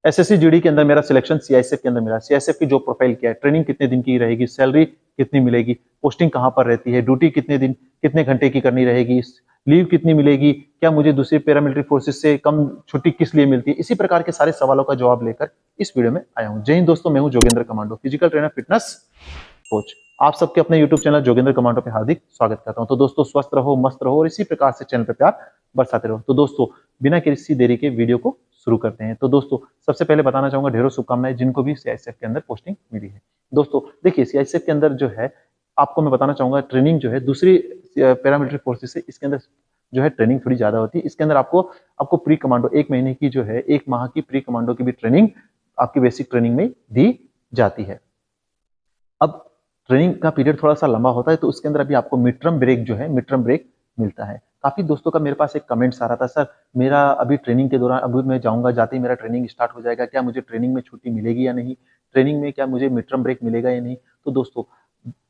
SSC GD के अंदर मेरा सिलेक्शन सीआईएसएफ के अंदर मिला। सीआईएसएफ की जॉब प्रोफाइल क्या है, ट्रेनिंग कितने दिन की रहेगी, सैलरी कितनी मिलेगी, पोस्टिंग कहां पर रहती है, ड्यूटी कितने दिन कितने घंटे की करनी रहेगी, लीव कितनी मिलेगी, क्या मुझे दूसरी पैरामिलिट्री फोर्सेस से कम छुट्टी किस लिए मिलती है, इसी प्रकार के सारे सवालों का जवाब लेकर इस वीडियो में आया हूं। जय हिंद दोस्तों, मैं हूं Jogendra commando, physical trainer, fitness coach. आप सबके अपने यूट्यूब चैनल जोगेंद्र कमांडो पे हार्दिक स्वागत करता हूं। तो दोस्तों स्वस्थ रहो, मस्त रहो और इसी प्रकार से चैनल पे प्यार बरसाते रहो। तो दोस्तों बिना किसी देरी के वीडियो को शुरू करते हैं। तो दोस्तों सबसे पहले बताना चाहूंगा ढेरों शुभकामनाएं जिनको भी सीआईएसएफ के अंदर पोस्टिंग मिली है। दोस्तों देखिए सीआईएसएफ के अंदर जो है आपको मैं बताना चाहूंगा ट्रेनिंग जो है दूसरी पैरामिलिट्री फोर्सेस से इसके अंदर जो है ट्रेनिंग थोड़ी ज्यादा होती है। इसके अंदर आपको प्री कमांडो 1 महीने की जो है 1 माह की प्री कमांडो की भी ट्रेनिंग आपकी बेसिक ट्रेनिंग में दी जाती है। अब ट्रेनिंग का पीरियड थोड़ा सा लंबा होता है तो उसके अंदर अभी आपको मिड टर्म ब्रेक जो है मिड टर्म ब्रेक मिलता है। काफी दोस्तों का मेरे पास एक कमेंट्स आ रहा था, सर मेरा अभी ट्रेनिंग के दौरान अभी मैं जाऊंगा, जाते ही मेरा ट्रेनिंग स्टार्ट हो जाएगा, क्या मुझे ट्रेनिंग में छुट्टी मिलेगी या नहीं, ट्रेनिंग में क्या मुझे मिड टर्म ब्रेक मिलेगा या नहीं। तो दोस्तों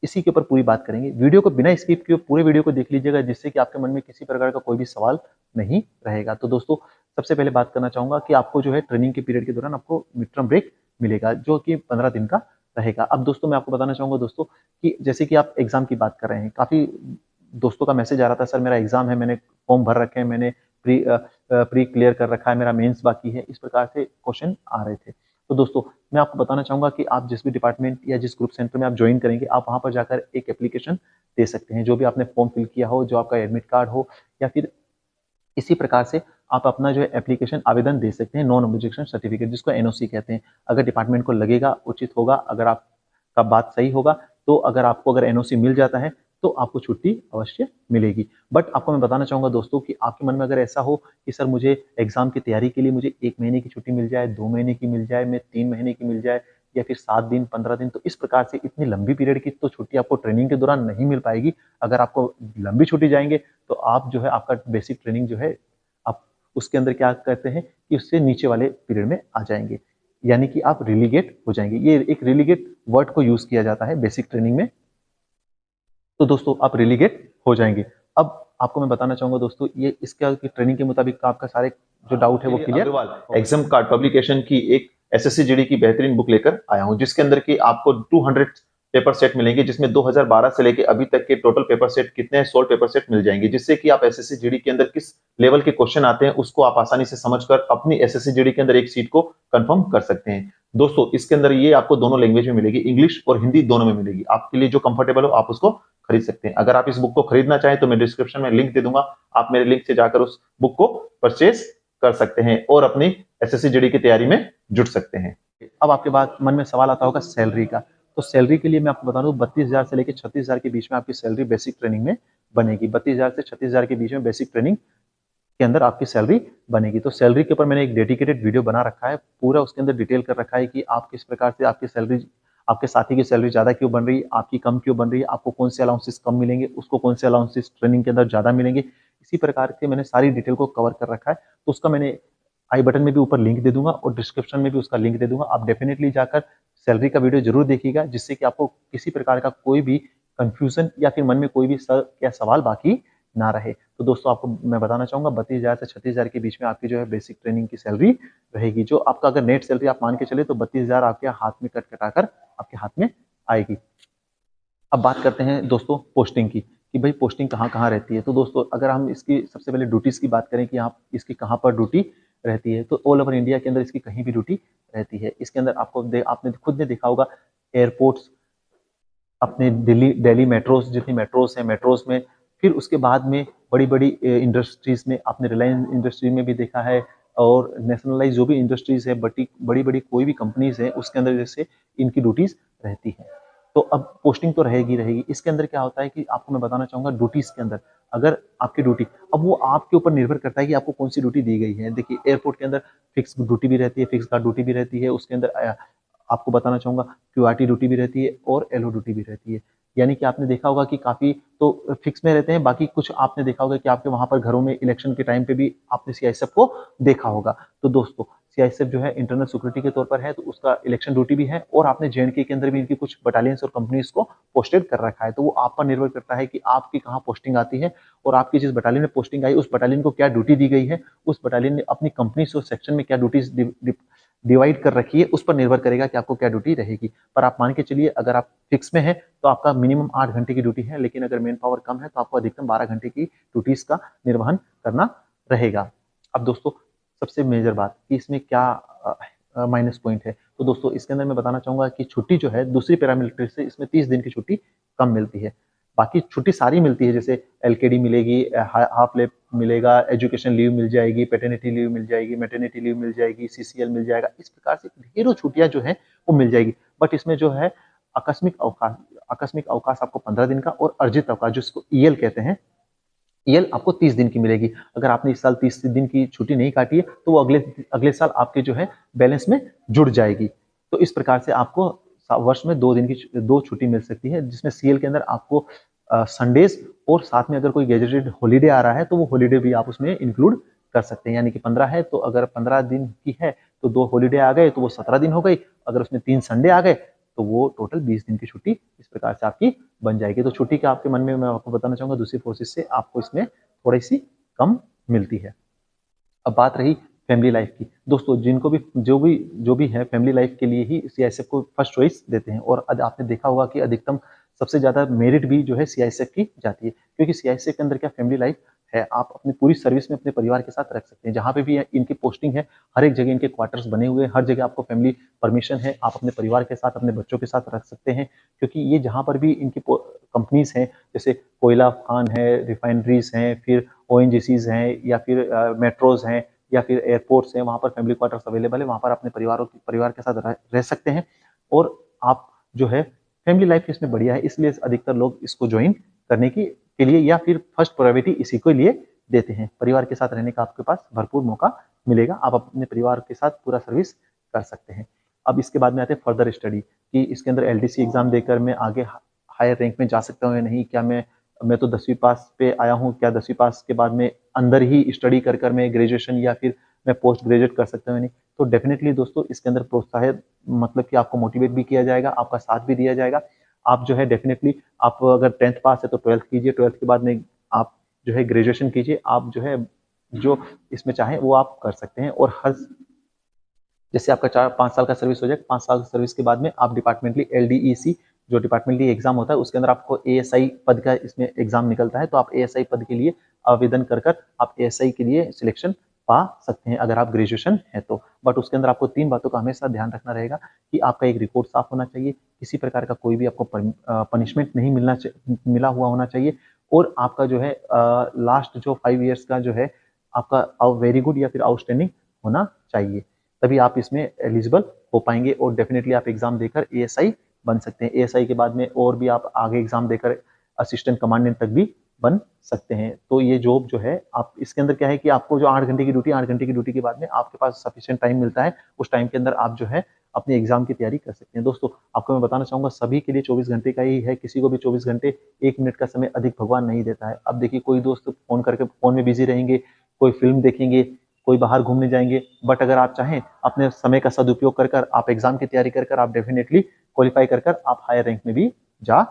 इसी के ऊपर पूरी बात करेंगे। वीडियो को बिना स्किप किए पूरे वीडियो को देख लीजिएगा जिससे कि आपके मन में किसी प्रकार का कोई भी सवाल नहीं रहेगा। तो दोस्तों सबसे पहले बात करना चाहूंगा कि आपको जो है ट्रेनिंग के पीरियड के दौरान आपको मिड टर्म ब्रेक मिलेगा जो कि 15 दिन का रहेगा। अब दोस्तों मैं आपको बताना चाहूंगा दोस्तों कि जैसे कि आप एग्जाम की बात कर रहे हैं, काफी दोस्तों का मैसेज आ रहा था, सर मेरा एग्जाम है, मैंने फॉर्म भर रखे हैं, मैंने प्री क्लियर कर रखा है, मेरा मेंस बाकी है, इस प्रकार से क्वेश्चन आ रहे थे। तो दोस्तों मैं आपको बताना चाहूंगा कि आप जिस भी डिपार्टमेंट या जिस ग्रुप सेंटर में आप ज्वाइन करेंगे आप वहां पर जाकर एक एप्लीकेशन दे सकते हैं। जो भी आपने फॉर्म फिल किया हो, जो आपका एडमिट कार्ड हो या फिर इसी प्रकार से आप अपना जो है एप्लीकेशन आवेदन दे सकते हैं, नॉन ऑब्जेक्शन सर्टिफिकेट जिसको एनओसी कहते हैं। अगर डिपार्टमेंट को लगेगा उचित होगा, अगर आपका बात सही होगा तो अगर आपको अगर एनओसी मिल जाता है तो आपको छुट्टी अवश्य मिलेगी। बट आपको मैं बताना चाहूंगा दोस्तों कि आपके मन में अगर ऐसा हो कि सर मुझे एग्जाम की तैयारी के लिए मुझे 1 महीने की छुट्टी मिल जाए, 2 महीने की मिल जाए, मैं 3 महीने की मिल जाए या फिर 7 दिन 15 दिन, तो इस प्रकार से इतनी लंबी पीरियड की तो छुट्टी आपको ट्रेनिंग के दौरान नहीं मिल पाएगी। अगर आपको लंबी छुट्टी जाएंगे तो आप जो है आपका बेसिक ट्रेनिंग जो है आप उसके अंदर क्या कहते हैं कि उससे नीचे वाले पीरियड में आ जाएंगे, यानी कि आप रिलीगेट हो जाएंगे। ये एक रिलीगेट वर्ड को यूज किया जाता है बेसिक ट्रेनिंग में। तो दोस्तों आप रिलीगेट हो जाएंगे। अब आपको मैं बताना चाहूंगा दोस्तों ये इसके ट्रेनिंग के मुताबिक आपका सारे जो डाउट है वो क्लियर। एग्जाम कार्ड पब्लिकेशन की एक एसएससी जीडी की बेहतरीन बुक लेकर आया हूं जिसके अंदर की आपको 200 पेपर सेट मिलेंगे, जिसमें 2012 से लेके अभी तक के टोटल पेपर सेट कितने हैं 16 पेपर सेट मिल जाएंगे, जिससे कि आप एसएससी जीडी के अंदर किस लेवल के क्वेश्चन आते हैं उसको आप आसानी से समझकर अपनी एसएससी जीडी के अंदर एक सीट को कंफर्म कर सकते हैं। दोस्तों इसके अंदर ये आपको दोनों लैंग्वेज में मिलेगी, इंग्लिश और हिंदी दोनों में मिलेगी। आपके लिए जो कंफर्टेबल हो आप उसको खरीद सकते हैं। अगर आप इस बुक को खरीदना चाहें तो मैं डिस्क्रिप्शन में लिंक दे दूंगा, आप मेरे लिंक से जाकर उस बुक को परचेज कर सकते हैं और अपनी एसएससी जीडी की तैयारी में जुट सकते हैं। अब आपके बाद मन में सवाल आता होगा सैलरी का। तो सैलरी के लिए मैं आपको बता दूं 32,000 से लेकर 36,000 के बीच में आपकी सैलरी बेसिक ट्रेनिंग में बनेगी। 32,000 से 36,000 के बीच में बेसिक ट्रेनिंग के अंदर आपकी सैलरी बनेगी। तो सैलरी के ऊपर मैंने एक डेडिकेटेड वीडियो बना रखा है, पूरा उसके अंदर डिटेल कर रखा है कि आप किस प्रकार से आपकी सैलरी, आपके साथी की सैलरी ज्यादा क्यों बन रही है, आपकी कम क्यों बन रही है, आपको कौन से अलाउंसेस कम मिलेंगे, उसको कौन से अलाउंसेस ट्रेनिंग के अंदर ज्यादा मिलेंगे। इसी प्रकार के मैंने सारी डिटेल को कवर कर रखा है। तो उसका मैंने आई बटन में भी ऊपर लिंक दे दूंगा और डिस्क्रिप्शन में भी उसका लिंक दे दूंगा। आप डेफिनेटली जाकर सैलरी का वीडियो जरूर देखिएगा जिससे कि आपको किसी प्रकार का कोई भी कंफ्यूजन या फिर मन में कोई भी सवाल बाकी ना रहे। तो दोस्तों आपको मैं बताना चाहूंगा 32,000 से 36,000 के बीच में आपकी जो है बेसिक ट्रेनिंग की सैलरी रहेगी। जो आपका अगर नेट सैलरी आप मान के चले तो 32,000 आपके हाथ में कट कटाकर आपके हाथ में आएगी। अब बात करते हैं दोस्तों पोस्टिंग की कि भाई पोस्टिंग कहाँ कहाँ रहती है। तो दोस्तों अगर हम इसकी सबसे पहले ड्यूटीज की बात करें कि यहाँ इसकी कहाँ पर ड्यूटी रहती है, तो ऑल ओवर इंडिया के अंदर इसकी कहीं भी ड्यूटी रहती है। इसके अंदर आपने खुद ने देखा होगा एयरपोर्ट्स, अपने दिल्ली मेट्रोस, जितनी मेट्रोस हैं मेट्रोस में, फिर उसके बाद में बड़ी बड़ी इंडस्ट्रीज में आपने रिलायंस इंडस्ट्री में भी देखा है, और नेशनलाइज जो भी इंडस्ट्रीज है बड़ी बड़ी कोई भी कंपनीज है उसके अंदर जैसे इनकी ड्यूटीज रहती है। तो अब पोस्टिंग तो रहेगी रहेगी। इसके अंदर क्या होता है कि आपको मैं बताना चाहूंगा ड्यूटीज के अंदर अगर आपकी ड्यूटी, अब वो आपके ऊपर निर्भर करता है कि आपको कौन सी ड्यूटी दी गई है। देखिए एयरपोर्ट के अंदर फिक्स ड्यूटी भी रहती है, फिक्स गार्ड ड्यूटी भी रहती है। उसके अंदर आपको बताना चाहूंगा क्यूआरटी ड्यूटी भी रहती है और एलओ ड्यूटी भी रहती है। यानी कि आपने देखा होगा कि काफी तो फिक्स में रहते हैं, बाकी कुछ आपने देखा होगा कि आपके वहां पर घरों में इलेक्शन के टाइम पे भी आपने सीआईएसएफ को देखा होगा। तो दोस्तों सीआईएसएफ जो है इंटरनल सिक्योरिटी के तौर पर है, तो उसका इलेक्शन ड्यूटी भी है, और आपने जेएंडके के अंदर भी इनकी कुछ बटालियंस और कंपनीज को पोस्टेड कर रखा है। तो वो आप पर निर्भर करता है कि आपकी कहाँ पोस्टिंग आती है और आपकी जिस बटालियन में पोस्टिंग आई उस बटालियन को क्या ड्यूटी दी गई है, उस बटालियन ने अपनी कंपनी और सेक्शन में क्या ड्यूटीज डिवाइड कर रखी है, उस पर निर्भर करेगा कि आपको क्या ड्यूटी रहेगी। पर आप मान के चलिए अगर आप फिक्स में है तो आपका मिनिमम 8 घंटे की ड्यूटी है, लेकिन अगर मैन पावर कम है तो आपको अधिकतम 12 घंटे की ड्यूटीज का निर्वहन करना रहेगा। अब दोस्तों सबसे मेजर बात कि इसमें क्या माइनस पॉइंट है, तो दोस्तों इसके अंदर मैं बताना चाहूंगा कि छुट्टी जो है दूसरी पैरामिलिट्री से इसमें 30 दिन की छुट्टी कम मिलती है। बाकी छुट्टी सारी मिलती है, जैसे एलकेडी मिलेगी, हाफ लेव मिलेगा, एजुकेशन लीव मिल जाएगी, पेटर्निटी लीव मिल जाएगी, मैटरनिटी लीव मिल जाएगी, सीसीएल मिल जाएगा। इस प्रकार से ढेरों छुट्टियां जो है वो मिल जाएगी। बट इसमें जो है आकस्मिक अवकाश आपको 15 दिन का, और अर्जित अवकाश जिसको ईएल कहते हैं, ईएल आपको 30 दिन की मिलेगी। अगर आपने इस साल 30 दिन की छुट्टी नहीं काटी है तो वो अगले साल आपके जो है बैलेंस में जुड़ जाएगी। तो इस प्रकार से आपको वर्ष में 2 दिन की 2 छुट्टी मिल सकती है, जिसमें सीएल के अंदर आपको संडेज और साथ में अगर कोई गैजेटेड हॉलीडे आ रहा है तो वो हॉलीडे भी आप उसमें इंक्लूड कर सकते हैं। यानी कि 15 है तो अगर 15 दिन की है तो 2 हॉलीडे आ गए तो वो 17 दिन हो गई। अगर उसमें 3 संडे आ गए तो वो टोटल 20 दिन की छुट्टी इस प्रकार से आपकी बन जाएगी। तो छुट्टी के आपके मन में मैं आपको बताना चाहूंगा दूसरी फोर्सेस से आपको इसमें थोड़ी सी कम मिलती है। अब बात रही फैमिली लाइफ की। दोस्तों जिनको भी जो भी है फैमिली लाइफ के लिए ही सीआईएसएफ को फर्स्ट चॉइस देते हैं, और आपने देखा होगा कि अधिकतम सबसे ज्यादा मेरिट भी जो है सीआईएसएफ की जाती है, क्योंकि सीआईएसएफ के अंदर क्या फैमिली लाइफ है, आप अपनी पूरी सर्विस में अपने परिवार के साथ रख सकते हैं। जहां पे भी इनकी पोस्टिंग है हर एक जगह इनके क्वार्टर्स बने हुए हैं, हर जगह आपको फैमिली परमिशन है, आप अपने परिवार के साथ अपने बच्चों के साथ रख सकते हैं। क्योंकि ये जहां पर भी इनकी कंपनीज हैं, जैसे कोयला खान है, रिफाइनरीज हैं, फिर ओएनजीसीज हैं, या फिर मेट्रोज हैं, या फिर एयरपोर्ट्स हैं, वहां पर फैमिली क्वार्टर्स अवेलेबल है, वहां पर अपने परिवार के साथ रह सकते हैं। और आप जो है फैमिली लाइफ इसमें बढ़िया है, इसलिए अधिकतर लोग इसको ज्वाइन करने के लिए या फिर फर्स्ट प्रायोरिटी इसी को लिए देते हैं। परिवार के साथ रहने का आपके पास भरपूर मौका मिलेगा, आप अपने परिवार के साथ पूरा सर्विस कर सकते हैं। अब इसके बाद में आते हैं फर्दर स्टडी, कि इसके अंदर एलडीसी एग्जाम देकर मैं आगे हायर रैंक में जा सकता हूँ या नहीं। क्या मैं तो 10वीं पास पे आया हूँ, क्या 10वीं पास के बाद में अंदर ही स्टडी कर मैं ग्रेजुएशन या फिर मैं पोस्ट ग्रेजुएट कर सकता हूँ या नहीं। तो डेफिनेटली दोस्तों इसके अंदर प्रोत्साहित मतलब कि आपको मोटिवेट भी किया जाएगा, आपका साथ भी दिया जाएगा। आप जो है डेफिनेटली आप अगर 10th पास है तो 12th कीजिए, 12th के बाद में आप जो है ग्रेजुएशन कीजिए, आप जो है जो इसमें चाहें वो आप कर सकते हैं। और हर जैसे आपका 5 साल का सर्विस हो जाए, 5 साल सर्विस के बाद में आप डिपार्टमेंटली एलडीईसी जो डिपार्टमेंटली एग्जाम होता है उसके अंदर आपको एएसआई पद का इसमें एग्जाम निकलता है, तो आप एएसआई पद के लिए आवेदन कर आप एएसआई के लिए सिलेक्शन पा सकते हैं अगर आप ग्रेजुएशन है तो। बट उसके अंदर आपको 3 बातों का हमेशा ध्यान रखना रहेगा कि आपका एक रिकॉर्ड साफ होना चाहिए, किसी प्रकार का कोई भी आपको पनिशमेंट नहीं मिला हुआ होना चाहिए, और आपका जो है लास्ट जो 5 ईयर्स का जो है आपका वेरी गुड या फिर आउटस्टैंडिंग होना चाहिए, तभी आप इसमें एलिजिबल हो पाएंगे और डेफिनेटली आप एग्जाम देकर एएसआई बन सकते हैं। एएसआई के बाद में और भी आप आगे एग्जाम देकर असिस्टेंट कमांडेंट तक भी बन सकते हैं। तो ये जॉब जो है आप इसके अंदर क्या है कि आपको जो 8 घंटे की ड्यूटी, 8 घंटे की ड्यूटी के बाद में आपके पास सफिशिएंट टाइम मिलता है, उस टाइम के अंदर आप जो है अपने एग्जाम की तैयारी कर सकते हैं। दोस्तों आपको मैं बताना चाहूंगा सभी के लिए 24 घंटे का ही है, किसी को भी 24 घंटे 1 मिनट का समय अधिक भगवान नहीं देता है। अब देखिए कोई दोस्त फोन में बिजी रहेंगे, कोई फिल्म देखेंगे, कोई बाहर घूमने जाएंगे, बट अगर आप चाहें अपने समय का सदुपयोग कर आप एग्जाम की तैयारी कर आप डेफिनेटली क्वालिफाई कर आप हायर रैंक में भी जा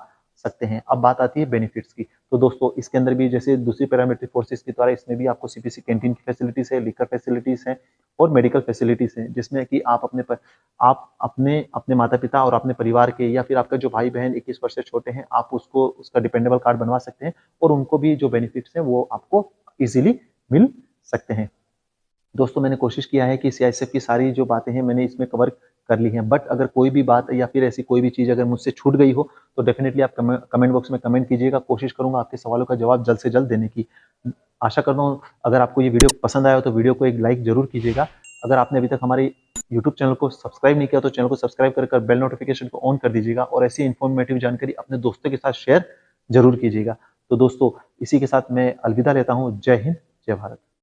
सकते हैं। अब बात आती है बेनिफिट्स की, तो दोस्तों इसके अंदर भी जैसे दूसरी पैरामिलिट्री फोर्सेस के द्वारा इसमें भी आपको सीपीसी कैंटीन की फैसिलिटीज है, लिकर फैसिलिटीज है और मेडिकल फैसिलिटीज है, जिसमें कि आप अपने माता पिता और अपने परिवार के या फिर आपका जो भाई बहन 21 वर्ष से छोटे हैं आप उसका डिपेंडेबल कार्ड बनवा सकते हैं और उनको भी जो बेनिफिट्स हैं वो आपको इजीली मिल सकते हैं। दोस्तों मैंने कोशिश किया है कि सीआईएसएफ की सारी जो बातें हैं मैंने इसमें कवर कर ली हैं, बट अगर कोई भी बात या फिर ऐसी कोई भी चीज़ अगर मुझसे छूट गई हो तो डेफिनेटली आप कमेंट बॉक्स में कमेंट कीजिएगा, कोशिश करूंगा आपके सवालों का जवाब जल्द से जल्द देने की। आशा करता हूँ अगर आपको ये वीडियो पसंद आया हो तो वीडियो को एक लाइक जरूर कीजिएगा। अगर आपने अभी तक हमारे यूट्यूब चैनल को सब्सक्राइब नहीं किया तो चैनल को सब्सक्राइब कर बेल नोटिफिकेशन को ऑन कर दीजिएगा और ऐसी इन्फॉर्मेटिव जानकारी अपने दोस्तों के साथ शेयर जरूर कीजिएगा। तो दोस्तों इसी के साथ मैं अलविदा लेता हूँ। जय हिंद, जय भारत।